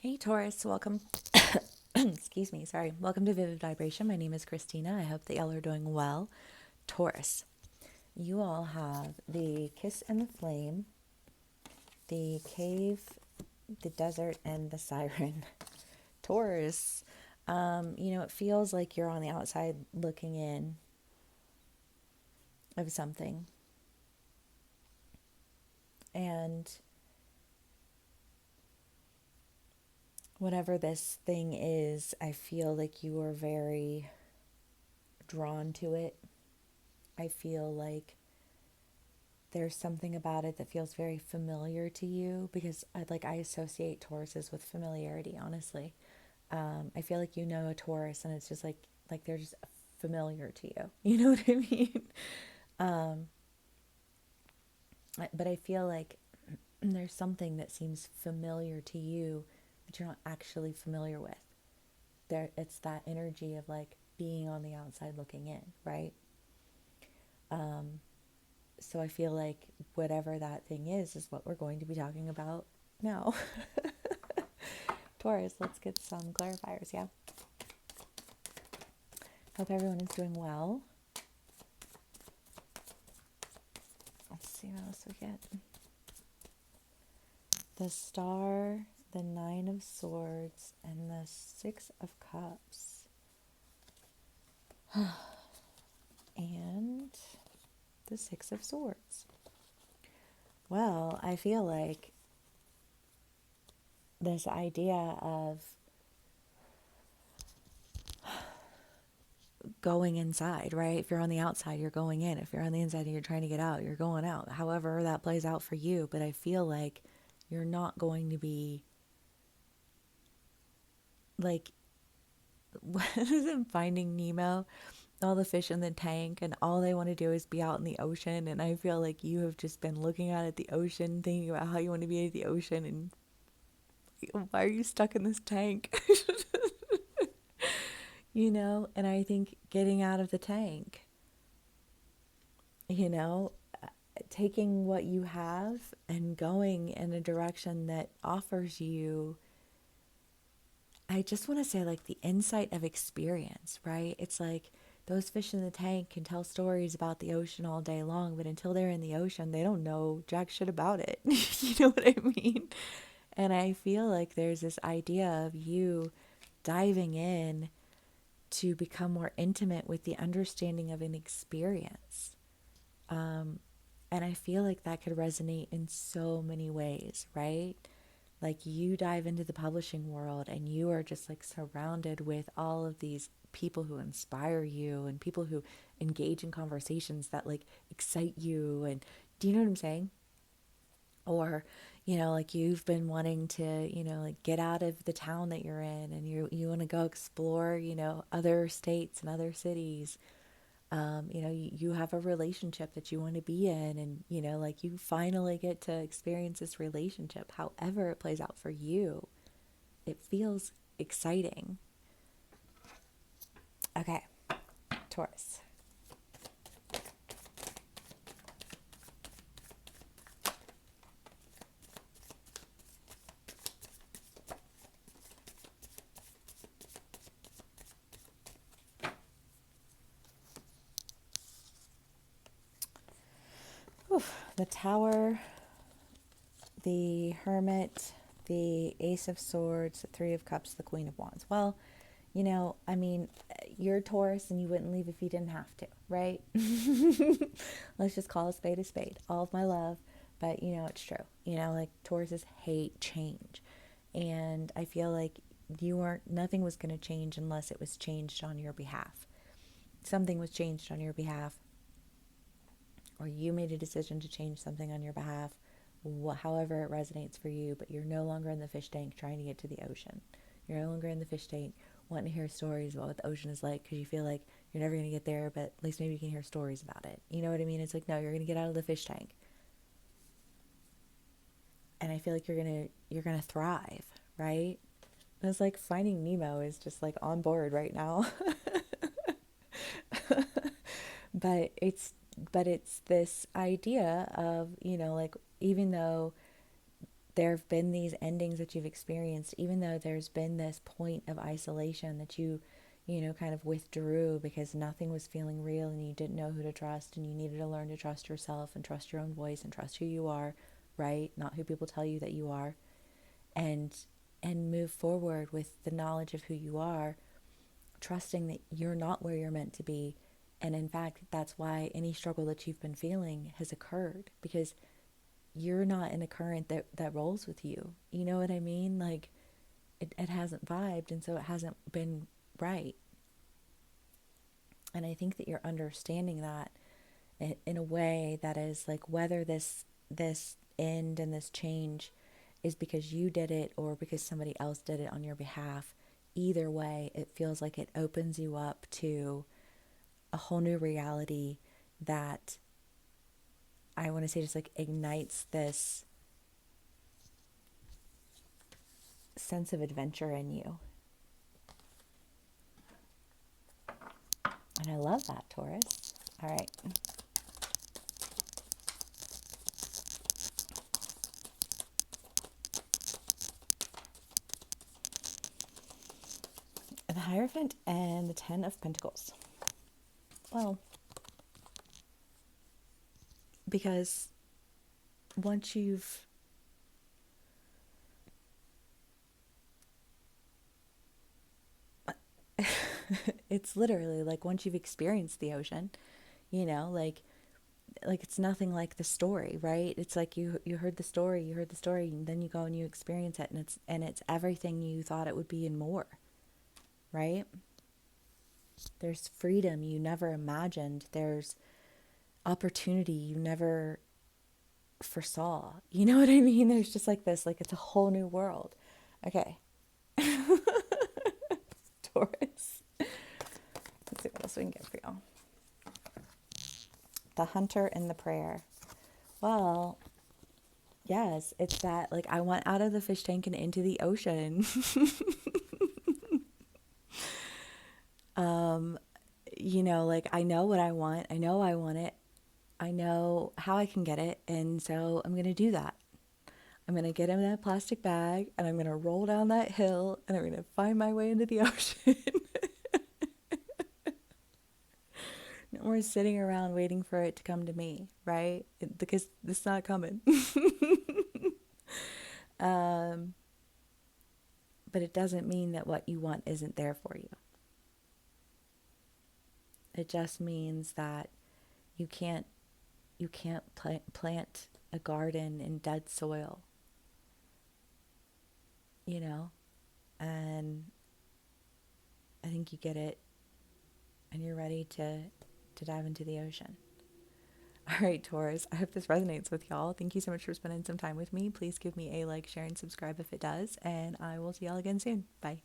Hey Taurus, welcome. Excuse me, sorry. Welcome to Vivid Vibration. My name is Christina. I hope that y'all are doing well. Taurus, you all have the kiss and the flame, the cave, the desert, and the siren. Taurus, it feels like you're on the outside looking in of something. And whatever this thing is, I feel like you are very drawn to it. I feel like there's something about it that feels very familiar to you because I associate Tauruses with familiarity, honestly. I feel like you know a Taurus and it's just like they're just familiar to you. You know what I mean? Um, but I feel like there's something that seems familiar to you that you're not actually familiar with. There, it's that energy of like being on the outside looking in, right? Um, so I feel like whatever that thing is what we're going to be talking about now. Taurus, let's get some clarifiers, yeah? Hope everyone is doing well. Let's see what else we get. The Star, the Nine of Swords, and the Six of Cups. And the Six of Swords. Well, I feel like this idea of going inside, right? If you're on the outside, you're going in. If you're on the inside and you're trying to get out, you're going out. However that plays out for you. But I feel like you're not going to be like, what is it, Finding Nemo? All the fish in the tank and all they want to do is be out in the ocean. And I feel like you have just been looking out at the ocean, thinking about how you want to be at the ocean. And why are you stuck in this tank? And I think getting out of the tank, you know, taking what you have and going in a direction that offers you, I just want to say, like, the insight of experience, right? It's like those fish in the tank can tell stories about the ocean all day long, but until they're in the ocean, they don't know jack shit about it. You know what I mean? And I feel like there's this idea of you diving in to become more intimate with the understanding of an experience. Um, and I feel like that could resonate in so many ways, right? Like you dive into the publishing world and you are just like surrounded with all of these people who inspire you and people who engage in conversations that like excite you. And do you know what I'm saying? Or like you've been wanting to like get out of the town that you're in and you want to go explore other states and other cities. You have a relationship that you want to be in, and like you finally get to experience this relationship however it plays out for you. It feels exciting. Okay, Taurus. Oof. The Tower, the Hermit, the Ace of Swords, the Three of Cups, the Queen of Wands. Well, I mean, you're Taurus and you wouldn't leave if you didn't have to, right? Let's just call a spade a spade. All of my love, but it's true. Like Tauruses hate change. And I feel like nothing was going to change unless it was changed on your behalf. Something was changed on your behalf, or you made a decision to change something on your behalf, however it resonates for you, but you're no longer in the fish tank trying to get to the ocean. You're no longer in the fish tank wanting to hear stories about what the ocean is like because you feel like you're never going to get there, but at least maybe you can hear stories about it. You know what I mean? It's like, no, you're going to get out of the fish tank. And I feel like you're going to thrive, right? And it's like Finding Nemo is just like on board right now. but it's this idea of, like, even though there have been these endings that you've experienced, even though there's been this point of isolation that you know, kind of withdrew because nothing was feeling real and you didn't know who to trust and you needed to learn to trust yourself and trust your own voice and trust who you are, right? Not who people tell you that you are. And move forward with the knowledge of who you are, trusting that you're not where you're meant to be. And in fact, that's why any struggle that you've been feeling has occurred, because you're not in a current that rolls with you. You know what I mean? Like, it hasn't vibed, and so it hasn't been right. And I think that you're understanding that in a way that is like, whether this end and this change is because you did it or because somebody else did it on your behalf, either way, it feels like it opens you up to a whole new reality that, I want to say, just like ignites this sense of adventure in you. And I love that, Taurus. All right. The Hierophant and the Ten of Pentacles. Well, because once you've it's literally like, once you've experienced the ocean, you know, like it's nothing like the story, right? It's like you heard the story, and then you go and you experience it, and it's everything you thought it would be and more, right? There's freedom you never imagined. There's opportunity you never foresaw. You know what I mean? There's just like this, like, it's a whole new world. Okay. Taurus. Let's see what else we can get for y'all. The Hunter and the Prayer. Well, yes, it's that, like, I went out of the fish tank and into the ocean. You know, like, I know what I want. I know I want it. I know how I can get it. And so I'm going to do that. I'm going to get in that plastic bag and I'm going to roll down that hill and I'm going to find my way into the ocean. No more sitting around waiting for it to come to me, right? Because it's not coming. But it doesn't mean that what you want isn't there for you. It just means that you can't plant a garden in dead soil, you know? And I think you get it, and you're ready to dive into the ocean. All right, Taurus, I hope this resonates with y'all. Thank you so much for spending some time with me. Please give me a like, share, and subscribe if it does, and I will see y'all again soon. Bye.